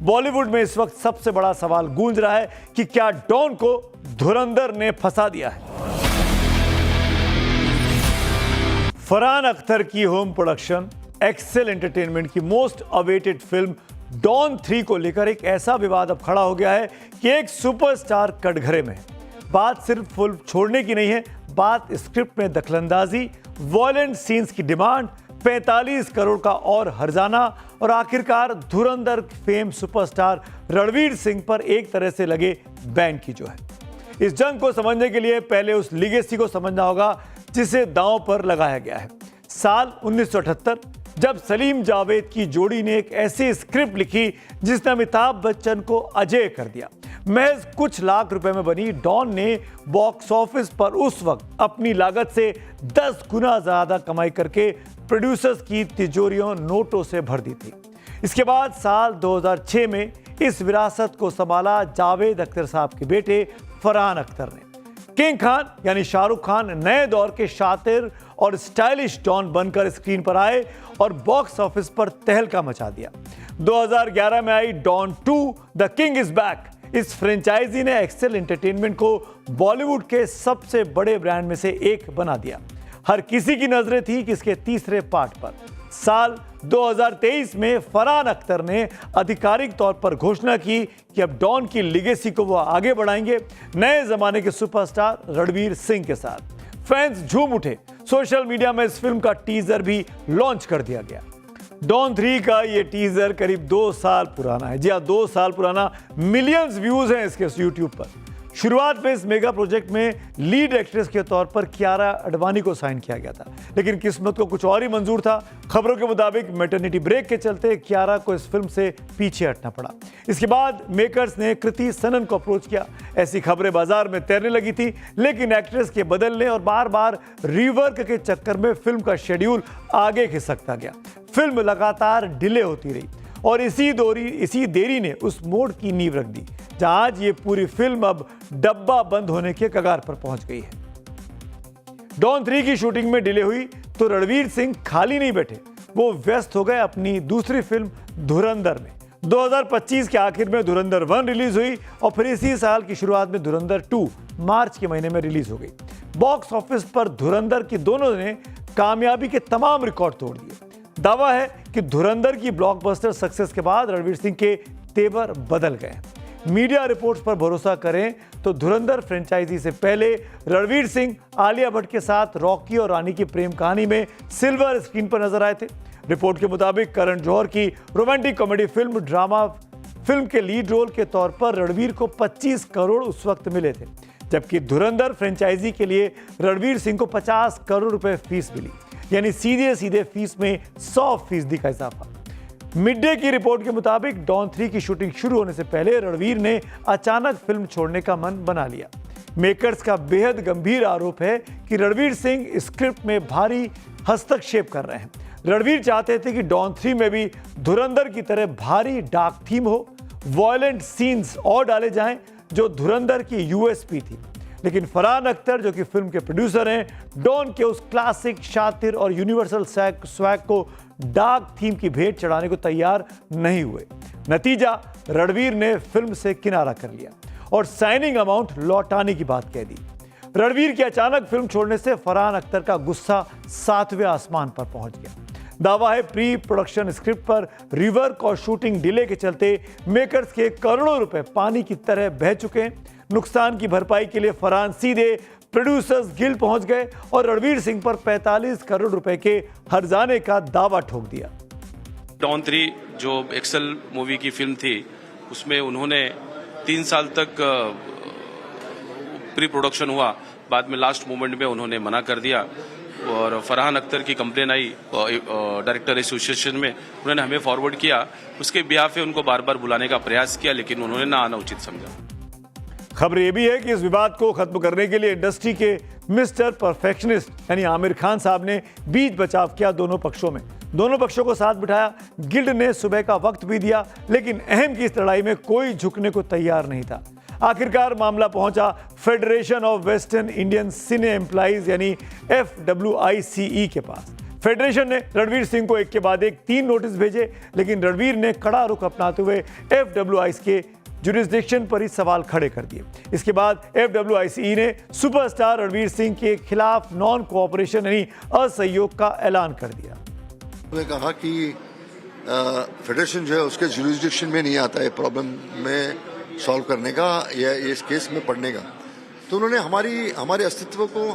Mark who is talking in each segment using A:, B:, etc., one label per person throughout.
A: बॉलीवुड में इस वक्त सबसे बड़ा सवाल गूंज रहा है कि क्या डॉन को धुरंधर ने फंसा दिया है। फरहान अख्तर की होम प्रोडक्शन एक्सेल एंटरटेनमेंट की मोस्ट अवेटेड फिल्म डॉन 3 को लेकर एक ऐसा विवाद अब खड़ा हो गया है कि एक सुपरस्टार कटघरे में है। बात सिर्फ फिल्म छोड़ने की नहीं है, बात स्क्रिप्ट में दखलंदाजी, वॉयलेंट सीन्स की डिमांड, 45 करोड़ का और हर्जाना और आखिरकार धुरंधर फेम सुपरस्टार रणवीर सिंह पर एक तरह से लगे बैन की जो है। इस जंग को समझने के लिए पहले उस लीगेसी को समझना होगा जिसे दांव पर लगाया गया है। साल 1978 जब सलीम जावेद की जोड़ी ने एक ऐसी स्क्रिप्ट लिखी जिसने अमिताभ बच्चन को अजेय कर दिया। महज कुछ लाख रुपए में बनी डॉन ने बॉक्स ऑफिस पर उस वक्त अपनी लागत से 10 गुना ज्यादा कमाई करके प्रोड्यूसर्स की तिजोरियों नोटों से भर दी थी। इसके बाद साल 2006 में इस विरासत को संभाला जावेद अख्तर साहब के बेटे फरहान अख्तर ने। किंग खान यानी शाहरुख खान नए दौर के शातिर और स्टाइलिश डॉन बनकर स्क्रीन पर आए और बॉक्स ऑफिस पर तहलका मचा दिया। 2011 में आई Don 2 the king is back. इस फ्रेंचाइजी ने एक्सेल एंटरटेनमेंट को बॉलीवुड के सबसे बड़े ब्रांड में से एक बना दिया। हर किसी की नजरें थी कि इसके तीसरे पार्ट पर। साल 2023 में फरहान अख्तर ने आधिकारिक तौर पर घोषणा की कि अब डॉन की लीगेसी को वो आगे बढ़ाएंगे नए जमाने के सुपरस्टार रणवीर सिंह के साथ। फैंस झूम उठे। सोशल मीडिया में इस फिल्म का टीजर भी लॉन्च कर दिया गया। डॉन 3 का ये टीजर करीब 2 साल पुराना है। जी हाँ, 2 साल पुराना। मिलियंस व्यूज हैं इसके यूट्यूब पर। शुरुआत में इस मेगा प्रोजेक्ट में लीड एक्ट्रेस के तौर पर कियारा आडवाणी को साइन किया गया था, लेकिन किस्मत को कुछ और ही मंजूर था। खबरों के मुताबिक मैटरनिटी ब्रेक के चलते कियारा को इस फिल्म से पीछे हटना पड़ा। इसके बाद मेकर्स ने कृति सनन को अप्रोच किया। ऐसी खबरें बाजार में तैरने लगी थी, लेकिन एक्ट्रेस के बदलने और बार बार रीवर्क के चक्कर में फिल्म का शेड्यूल आगे खिसकता गया। फिल्म लगातार डिले होती रही और इसी देरी ने उस मोड़ की नींव रख दी जहां आज ये पूरी फिल्म अब डब्बा बंद होने के कगार पर पहुंच गई है। डॉन 3 की शूटिंग में डिले हुई तो रणवीर सिंह खाली नहीं बैठे, वो व्यस्त हो गए अपनी दूसरी फिल्म धुरंधर में। 2025 के आखिर में धुरंधर 1 रिलीज हुई और फिर इसी साल की शुरुआत में धुरंधर 2 मार्च के महीने में रिलीज हो गई। बॉक्स ऑफिस पर धुरंधर की दोनों ने कामयाबी के तमाम रिकॉर्ड तोड़ दिए। दावा है कि धुरंधर की ब्लॉकबस्टर सक्सेस के बाद रणवीर सिंह के तेवर बदल गए। मीडिया रिपोर्ट्स पर भरोसा करें तो धुरंधर फ्रेंचाइजी से पहले रणवीर सिंह आलिया भट्ट के साथ रॉकी और रानी की प्रेम कहानी में सिल्वर स्क्रीन पर नजर आए थे। रिपोर्ट के मुताबिक करण जौहर की romantic comedy film drama film के लीड रोल के तौर पर रणवीर को 25 करोड़ उस वक्त मिले थे, जबकि धुरंधर फ्रेंचाइजी के लिए रणवीर सिंह को 50 करोड़ रुपए फीस मिली, यानी सीधे फीस में 100% का इजाफा। मिड डे की रिपोर्ट के मुताबिक डॉन 3 की शूटिंग शुरू होने से पहले रणवीर ने अचानक फिल्म छोड़ने का मन बना लिया। मेकर्स का बेहद गंभीर आरोप है कि रणवीर सिंह स्क्रिप्ट में भारी हस्तक्षेप कर रहे हैं। रणवीर चाहते थे कि डॉन 3 में भी धुरंधर की तरह भारी डार्क थीम हो, वॉयलेंट सीन्स और डाले जाएं जो धुरंधर की यूएसपी थी, लेकिन फरहान अख्तर जो कि फिल्म के प्रोड्यूसर हैं, डॉन के उस क्लासिक शातिर और यूनिवर्सल स्वैग को डार्क थीम की भेंट चढ़ाने को तैयार नहीं हुए। नतीजा, रणवीर ने फिल्म से किनारा कर लिया और साइनिंग अमाउंट लौटाने की बात कह दी। रणवीर की अचानक फिल्म छोड़ने से फरहान अख्तर का गुस्सा 7वें आसमान पर पहुंच गया। दावा है प्री प्रोडक्शन स्क्रिप्ट पर रिवर्क और शूटिंग डिले के चलते मेकर्स के करोड़ों रुपए पानी की तरह बह चुके हैं। नुकसान की भरपाई के लिए फरहान सीधे प्रोड्यूसर्स गिल्ड पहुंच गए और रणवीर सिंह पर 45 करोड़ रुपए के हर्जाने का दावा ठोक दिया।
B: डॉन 3 जो एक्सेल मूवी की फिल्म थी, उसमें उन्होंने 3 साल तक प्री प्रोडक्शन हुआ, बाद में लास्ट मोमेंट में उन्होंने मना कर दिया और फरहान अख्तर की कंप्लेन आई डायरेक्टर एसोसिएशन में, उन्होंने हमें फॉरवर्ड किया। उसके बिहाफ पे उनको बार बार बुलाने का प्रयास किया, लेकिन उन्होंने ना आना उचित समझा।
A: खबर यह भी है कि इस विवाद को खत्म करने के लिए इंडस्ट्री के मिस्टर परफेक्शनिस्ट यानी आमिर खान साहब ने बीच बचाव किया दोनों पक्षों में। दोनों पक्षों को साथ बिठाया, गिल्ड ने सुबह का वक्त भी दिया, लेकिन अहम की इस लड़ाई में कोई झुकने को तैयार नहीं था। आखिरकार मामला पहुंचा federation of western Indian cine employees यानी FWICE के पास। फेडरेशन ने रणवीर सिंह को एक के बाद एक 3 नोटिस भेजे, लेकिन रणवीर ने कड़ा रुख अपनाते हुए FWIC के जुरिस्डिक्शन पर ही सवाल खड़े कर दिए। इसके बाद FWIC ने सुपरस्टार रणवीर सिंह के खिलाफ नॉन कोऑपरेशन यानी असहयोग का ऐलान कर दिया।
C: उन्होंने कहा कि फेडरेशन जो है उसके जुरिस्डिक्शन में नहीं आता है प्रॉब्लम में सॉल्व करने का या इस केस में पढ़ने का। तो उन्होंने हमारे अस्तित्व को,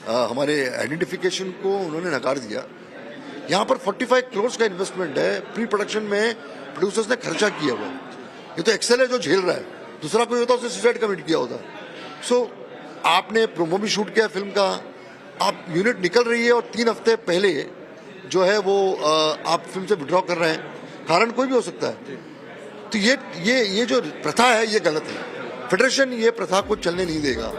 C: हमारे आइडेंटिफिकेशन को उन्होंने नकार दिया। यहाँ पर 45 करोड़ का इन्वेस्टमेंट है, प्री प्रोडक्शन में प्रोड्यूसर्स ने खर्चा किया हुआ। ये तो एक्सेल है जो झेल रहा है, दूसरा कोई होता उसने सुसाइड कमिट किया होता। सो आपने प्रोमो भी शूट किया फिल्म का, आप यूनिट निकल रही है और 3 हफ्ते पहले जो है वो आप फिल्म से विड्रॉ कर रहे हैं, कारण कोई भी हो सकता है। तो ये जो प्रथा है ये गलत है। फेडरेशन ये प्रथा को चलने नहीं देगा।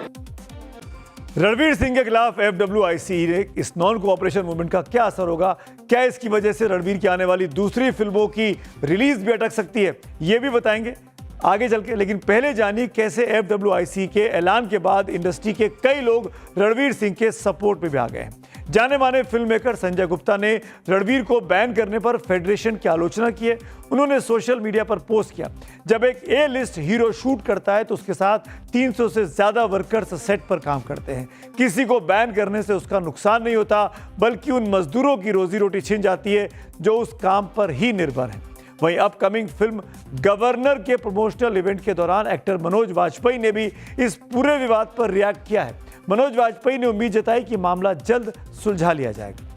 A: रणवीर सिंह के खिलाफ FWIC ने इस नॉन कोऑपरेशन मूवमेंट का क्या असर होगा? क्या इसकी वजह से रणवीर की आने वाली दूसरी फिल्मों की रिलीज भी अटक सकती है? ये भी बताएंगे आगे चल के। लेकिन पहले जानिए कैसे FWIC के ऐलान के बाद इंडस्ट्री के कई लोग रणवीर सिंह के सपोर्ट में भी आ गए हैं। जाने माने फिल्म मेकर संजय गुप्ता ने रणवीर को बैन करने पर फेडरेशन की आलोचना की है। उन्होंने सोशल मीडिया पर पोस्ट किया, जब एक A-लिस्ट हीरो शूट करता है तो उसके साथ 300 से ज्यादा वर्कर्स सेट पर काम करते हैं। किसी को बैन करने से उसका नुकसान नहीं होता, बल्कि उन मजदूरों की रोजी रोटी छिन जाती है जो उस काम पर ही निर्भर है। वहीं अपकमिंग फिल्म गवर्नर के प्रमोशनल इवेंट के दौरान एक्टर मनोज वाजपेयी ने भी इस पूरे विवाद पर रिएक्ट किया है। मनोज वाजपेयी ने उम्मीद जताई कि मामला जल्द सुलझा लिया जाएगा।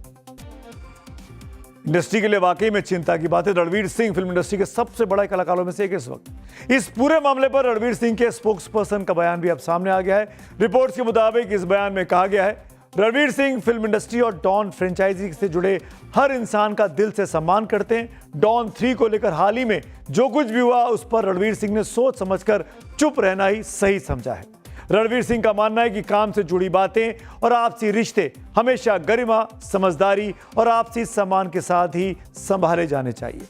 A: इंडस्ट्री के लिए वाकई में चिंता की बात है। रणवीर सिंह फिल्म इंडस्ट्री के सबसे बड़े कलाकारों में से एक इस वक्त। इस पूरे मामले पर रणवीर सिंह के स्पोक्स पर्सन का बयान भी अब सामने आ गया है। रिपोर्ट्स के मुताबिक इस बयान में कहा गया है, रणवीर सिंह फिल्म इंडस्ट्री और डॉन फ्रेंचाइजी से जुड़े हर इंसान का दिल से सम्मान करते हैं। डॉन 3 को लेकर हाल ही में जो कुछ भी हुआ उस पर रणवीर सिंह ने सोच समझकर चुप रहना ही सही समझा है। रणवीर सिंह का मानना है कि काम से जुड़ी बातें और आपसी रिश्ते हमेशा गरिमा, समझदारी और आपसी सम्मान के साथ ही संभाले जाने चाहिए।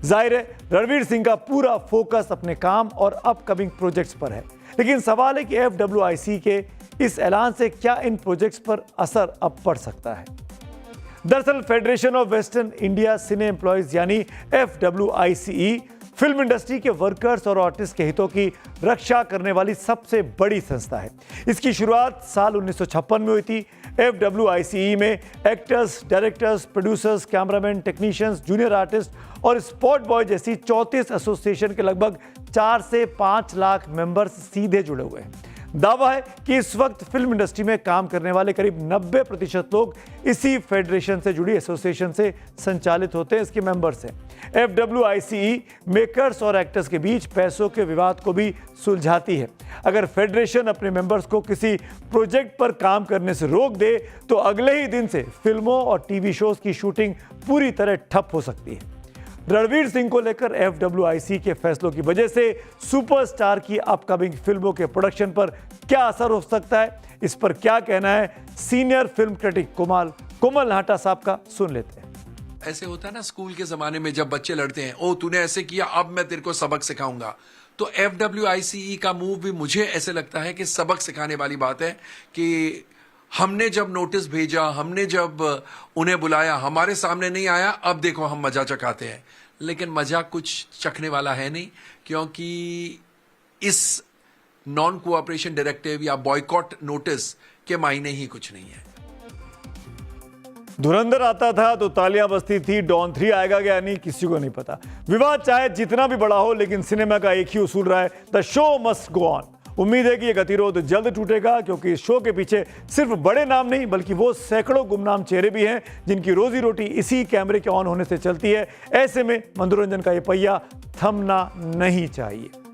A: जाहिर है रणवीर सिंह का पूरा फोकस अपने काम और अपकमिंग प्रोजेक्ट्स पर है, लेकिन सवाल है कि FWIC के इस ऐलान से क्या इन प्रोजेक्ट्स पर असर अब पड़ सकता है? दरअसल federation of western India cine employees यानी FWICE फिल्म इंडस्ट्री के वर्कर्स और आर्टिस्ट के हितों की रक्षा करने वाली सबसे बड़ी संस्था है। इसकी शुरुआत साल 1956 में हुई थी। FWICE में actors, directors, producers, cameraman, technicians, junior artist और स्पॉट बॉय जैसी 34 एसोसिएशन के लगभग 4 से 5 लाख मेंबर्स सीधे जुड़े हुए हैं। दावा है कि इस वक्त फिल्म इंडस्ट्री में काम करने वाले करीब 90% लोग इसी फेडरेशन से जुड़ी एसोसिएशन से संचालित होते हैं, इसके मेंबर्स हैं। FWICE मेकर्स और एक्टर्स के बीच पैसों के विवाद को भी सुलझाती है। अगर फेडरेशन अपने मेंबर्स को किसी प्रोजेक्ट पर काम करने से रोक दे तो अगले ही दिन से फिल्मों और टीवी शोज की शूटिंग पूरी तरह ठप हो सकती है। रणवीर सिंह को लेकर FWIC के फैसलों की वजह से सुपरस्टार की अपकमिंग फिल्मों के प्रोडक्शन पर क्या असर हो सकता है, इस पर क्या कहना है सीनियर फिल्म क्रिटिक कोमल नाहटा साहब का, सुन लेते हैं।
D: ऐसे होता है ना स्कूल के जमाने में जब बच्चे लड़ते हैं, ओ तूने ऐसे किया अब मैं तेरे को सबक सिखाऊंगा। तो FWICE का मूव भी मुझे ऐसे लगता है कि सबक सिखाने वाली बात है कि हमने जब नोटिस भेजा, हमने जब उन्हें बुलाया, हमारे सामने नहीं आया, अब देखो हम मजा चखाते हैं। लेकिन मजा कुछ चखने वाला है नहीं, क्योंकि इस नॉन कोऑपरेशन डायरेक्टिव या बॉयकॉट नोटिस के मायने ही कुछ नहीं है।
A: धुरंधर आता था तो तालियां बजती थी, डॉन 3 आएगा क्या नहीं किसी को नहीं पता। विवाद चाहे जितना भी बड़ा हो, लेकिन सिनेमा का एक ही उसूल रहा है, the show must go on. उम्मीद है कि यह गतिरोध जल्द टूटेगा, क्योंकि इस शो के पीछे सिर्फ बड़े नाम नहीं बल्कि वो सैकड़ों गुमनाम चेहरे भी हैं जिनकी रोजी रोटी इसी कैमरे के ऑन होने से चलती है। ऐसे में मनोरंजन का ये पहिया थमना नहीं चाहिए।